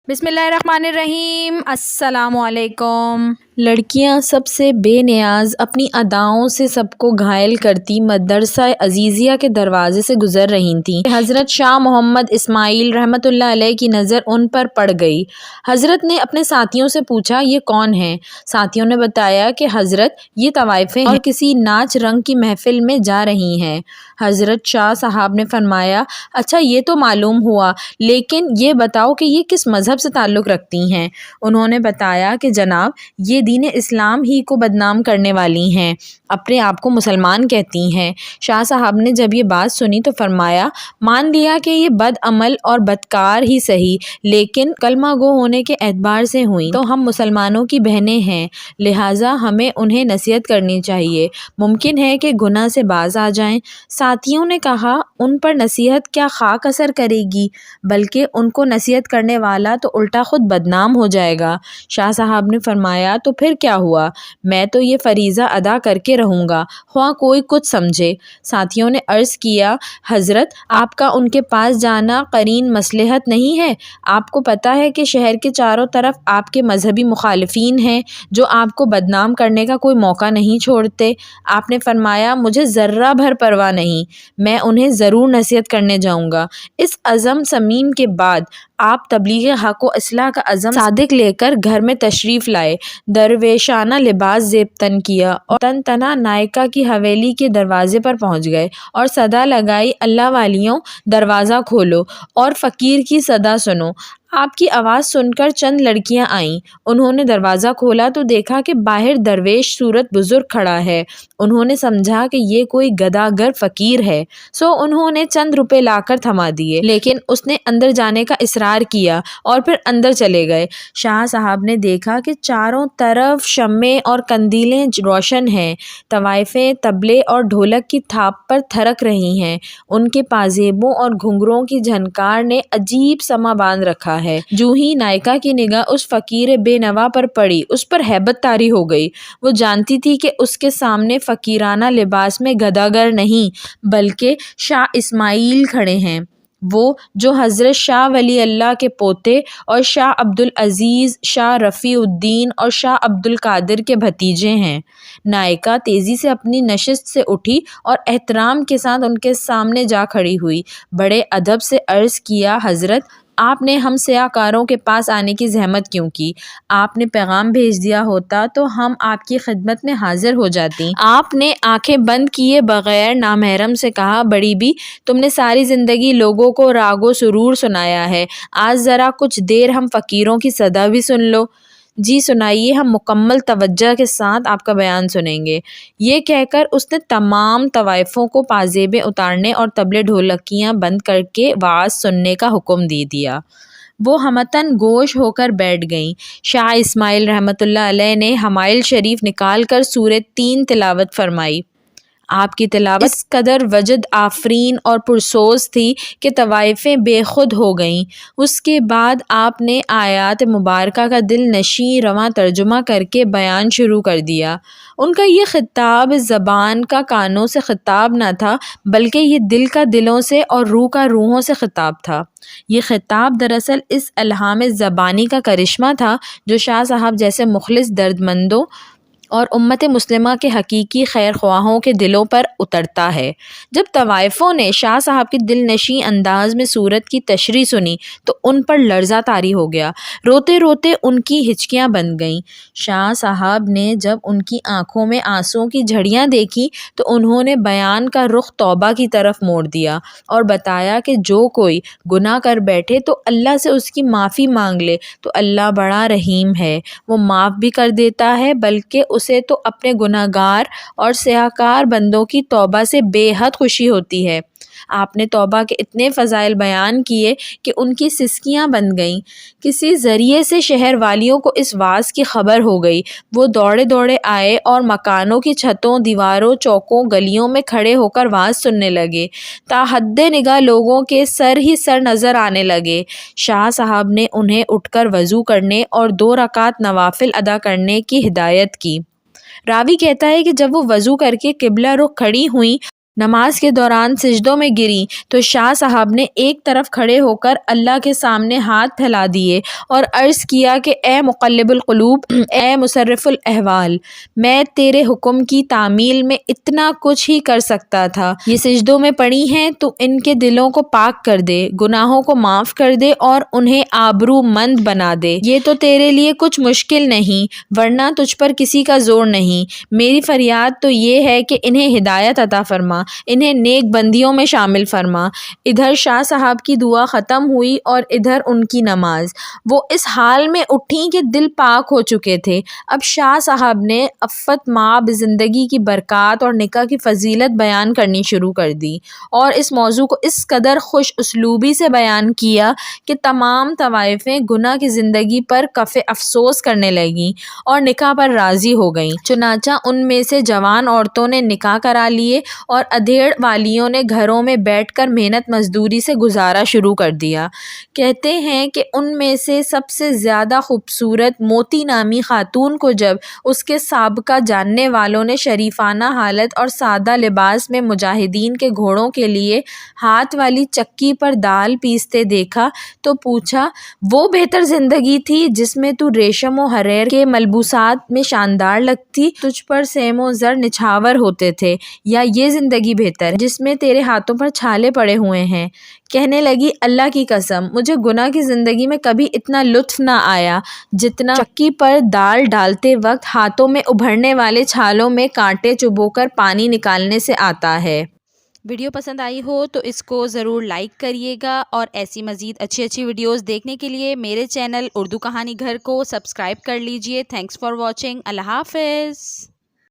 बिस्मिल्लाहिर्रहमानिर्रहीम। अस्सलामु अलैकुम। लड़कियां सबसे बेनियाज अपनी अदाओं से सबको घायल करती मदरसा अजीज़िया के दरवाजे से गुजर रही थीं। हज़रत शाह मोहम्मद इस्माइल रहमतुल्लाह अलैह की नज़र उन पर पड़ गई। हज़रत ने अपने साथियों से पूछा, ये कौन हैं? साथियों ने बताया कि हज़रत ये तवाइफें और किसी नाच रंग की महफिल में जा रही हैं। हज़रत शाह साहब ने फरमाया, अच्छा ये तो मालूम हुआ, लेकिन ये बताओ कि ये किस मज़हब से ताल्लुक़ रखती हैं? उन्होंने बताया कि जनाब ये दीन इस्लाम ही को बदनाम करने वाली हैं, अपने आप को मुसलमान कहती हैं। शाह साहब ने जब ये बात सुनी तो फरमाया, मान लिया कि ये बद अमल और बदकार ही सही, लेकिन कलमा गो होने के एतबार से हुई तो हम मुसलमानों की बहनें हैं, लिहाजा हमें उन्हें नसीहत करनी चाहिए, मुमकिन है कि गुनाह से बाज आ जाएं। साथियों ने कहा, उन पर नसीहत क्या खाक असर करेगी, बल्कि उनको नसीहत करने वाला तो उल्टा खुद बदनाम हो जाएगा। शाह साहब ने फरमाया, तो फिर क्या हुआ? मैं तो ये फरीज़ा अदा करके रहूँगा, ख्वाह कोई कुछ समझे। साथियों ने अर्ज़ किया, हज़रत आपका उनके पास जाना करीन मसलहत नहीं है? आपको पता है कि शहर के चारों तरफ आपके मजहबी मुखालिफिन हैं जो आपको बदनाम करने का कोई मौका नहीं छोड़ते। आपने फरमाया, मुझे ज़र्रा भर परवाह नहीं, मैं उन्हें ज़रूर नसीहत करने जाऊँगा। इस अज़म समीम के बाद आप तबलीग हक़ व इस्लाह का अज़म सादिक लेकर घर में तशरीफ़ लाए, दरवेशाना लिबास ज़ेब तन किया और तन तना नायका की हवेली के दरवाज़े पर पहुँच गए और सदा लगाई, अल्लाह वालियों दरवाज़ा खोलो और फ़कीर की सदा सुनो। आपकी आवाज़ सुनकर चंद लड़कियां आईं। उन्होंने दरवाज़ा खोला तो देखा कि बाहर दरवेश सूरत बुजुर्ग खड़ा है। उन्होंने समझा कि ये कोई गदागर फ़कीर है, सो उन्होंने चंद रुपए लाकर थमा दिए, लेकिन उसने अंदर जाने का इसरार किया और फिर अंदर चले गए। शाह साहब ने देखा कि चारों तरफ शम्मे और कंदीलें रोशन हैं, तवाइफें तबले और ढोलक की थाप पर थरक रही हैं, उनके पाजेबों और घुंघरों की झनकार ने अजीब समा बांध रखा है। जूं ही नायका की निगाह उस फकीर बेनवा पर पड़ी, उस पर हैबत तारी हो गई। वो जानती थी कि उसके सामने फकीराना लिबास में गदागर नहीं बल्कि शाह इस्माइल खड़े हैं, वो जो हज़रत शाह वली अल्लाह के पोते और शाह अब्दुल अजीज़, शाह रफ़ीउद्दीन और शाह अब्दुल कादिर के भतीजे हैं। नायका तेज़ी से अपनी नशिस्त से उठी और एहतराम के साथ उनके सामने जा खड़ी हुई। बड़े अदब से अर्ज़ किया, हज़रत आपने हम सियाकारों के पास आने की जहमत क्यों की? आपने पैगाम भेज दिया होता तो हम आपकी खिदमत में हाजिर हो जाती। आपने आंखें बंद किए बगैर नामहरम से कहा, बड़ी भी तुमने सारी ज़िंदगी लोगों को रागो सुरूर सुनाया है, आज ज़रा कुछ देर हम फ़कीरों की सदा भी सुन लो। जी सुनाइए, हम मुकम्मल तवज्जो के साथ आपका बयान सुनेंगे। ये कहकर उसने तमाम तवाइफों को पाजेबें उतारने और तबले ढोलकियाँ बंद करके वाज़ सुनने का हुक्म दे दिया। वो हमतन गोश होकर बैठ गईं। शाह इस्माइल रहमतुल्लाह अलैह ने हमाइल शरीफ निकाल कर सूरह 3 तिलावत फरमाई। आपकी तिलावत इस कदर वजद आफरीन और पुरसोज थी कि तवाइफें बेखुद हो गईं। उसके बाद आपने आयात मुबारका का दिल नशी रवां तर्जुमा करके बयान शुरू कर दिया। उनका ये खिताब ज़बान का कानों से खिताब न था, बल्कि ये दिल का दिलों से और रूह का रूहों से खिताब था। ये खिताब दरअसल इस इल्हाम ज़बानी का करिश्मा था जो शाह साहब जैसे मुखलिस दर्दमंदों और उम्मत मुस्लिमा के हकीकी खैर ख्वाहों के दिलों पर उतरता है। जब तवाइफों ने शाह साहब की दिलनशी अंदाज में सूरत की तशरीह सुनी तो उन पर लर्ज़ा तारी हो गया, रोते रोते उनकी हिचकियाँ बन गईं। शाह साहब ने जब उनकी आंखों में आंसुओं की झड़ियाँ देखी तो उन्होंने बयान का रुख तौबा की तरफ मोड़ दिया और बताया कि जो कोई गुनाह कर बैठे तो अल्लाह से उसकी माफ़ी मांग ले तो अल्लाह बड़ा रहीम है, वो माफ़ भी कर देता है, बल्कि उसे तो अपने गुनहगार और सियाकार बंदों की तौबा से बेहद खुशी होती है। आपने तौबा के इतने फ़ज़ाइल बयान किए कि उनकी सिसकियाँ बन गईं। किसी ज़रिए से शहर वालियों को इस वाज़ की खबर हो गई। वो दौड़े दौड़े आए और मकानों की छतों, दीवारों, चौकों, गलियों में खड़े होकर वाज़ सुनने लगे। ताहद्दे निगाह लोगों के सर ही सर नज़र आने लगे। शाह साहब ने उन्हें उठकर वज़ू करने और 2 रकात नवाफिल अदा करने की हिदायत की। रावी कहता है कि जब वो वज़ू करके किबला रुख खड़ी हुई نماز کے دوران سجدوں میں گری تو شاہ صاحب نے ایک طرف کھڑے ہو کر اللہ کے سامنے ہاتھ پھیلا دیے اور عرض کیا کہ اے مقلب القلوب، اے مصرف الاحوال، میں تیرے حکم کی تعمیل میں اتنا کچھ ہی کر سکتا تھا۔ یہ سجدوں میں پڑی ہیں تو ان کے دلوں کو پاک کر دے، گناہوں کو معاف کر دے اور انہیں آبرو مند بنا دے۔ یہ تو تیرے لیے کچھ مشکل نہیں، ورنہ تجھ پر کسی کا زور نہیں۔ میری فریاد تو یہ ہے کہ انہیں ہدایت عطا فرما، انہیں نیک بندیوں میں شامل فرما۔ ادھر شاہ صاحب کی دعا ختم ہوئی اور ادھر ان کی نماز۔ وہ اس حال میں اٹھیں کہ دل پاک ہو چکے تھے۔ اب شاہ صاحب نے عفت مآب زندگی کی برکات اور نکاح کی فضیلت بیان کرنی شروع کر دی اور اس موضوع کو اس قدر خوش اسلوبی سے بیان کیا کہ تمام طوائفیں گناہ کی زندگی پر کف افسوس کرنے لگیں اور نکاح پر راضی ہو گئیں۔ چنانچہ ان میں سے جوان عورتوں نے نکاح کرا لیے اور ادھیڑ والیوں نے گھروں میں بیٹھ کر محنت مزدوری سے گزارا شروع کر دیا۔ کہتے ہیں کہ ان میں سے سب سے زیادہ خوبصورت موتی نامی خاتون کو جب اس کے سابقہ جاننے والوں نے شریفانہ حالت اور سادہ لباس میں مجاہدین کے گھوڑوں کے لیے ہاتھ والی چکی پر دال پیستے دیکھا تو پوچھا، وہ بہتر زندگی تھی جس میں تو ریشم و حریر کے ملبوسات میں شاندار لگتی، تجھ پر سیم و زر نچھاور ہوتے تھے، یا یہ زندگی بہتر ہے جس میں تیرے ہاتھوں پر چھالے پڑے ہوئے ہیں؟ کہنے لگی، اللہ کی قسم، مجھے گناہ کی زندگی میں کبھی اتنا لطف نہ آیا جتنا چکی پر دال ڈالتے وقت ہاتھوں میں ابھرنے والے چھالوں میں کانٹے چبو کر پانی نکالنے سے آتا ہے۔ ویڈیو پسند آئی ہو تو اس کو ضرور لائک کریے گا، اور ایسی مزید اچھی ویڈیوز دیکھنے کے لیے میرے چینل اردو کہانی گھر کو سبسکرائب کر لیجئے۔ Thanks for watching. اللہ حافظ۔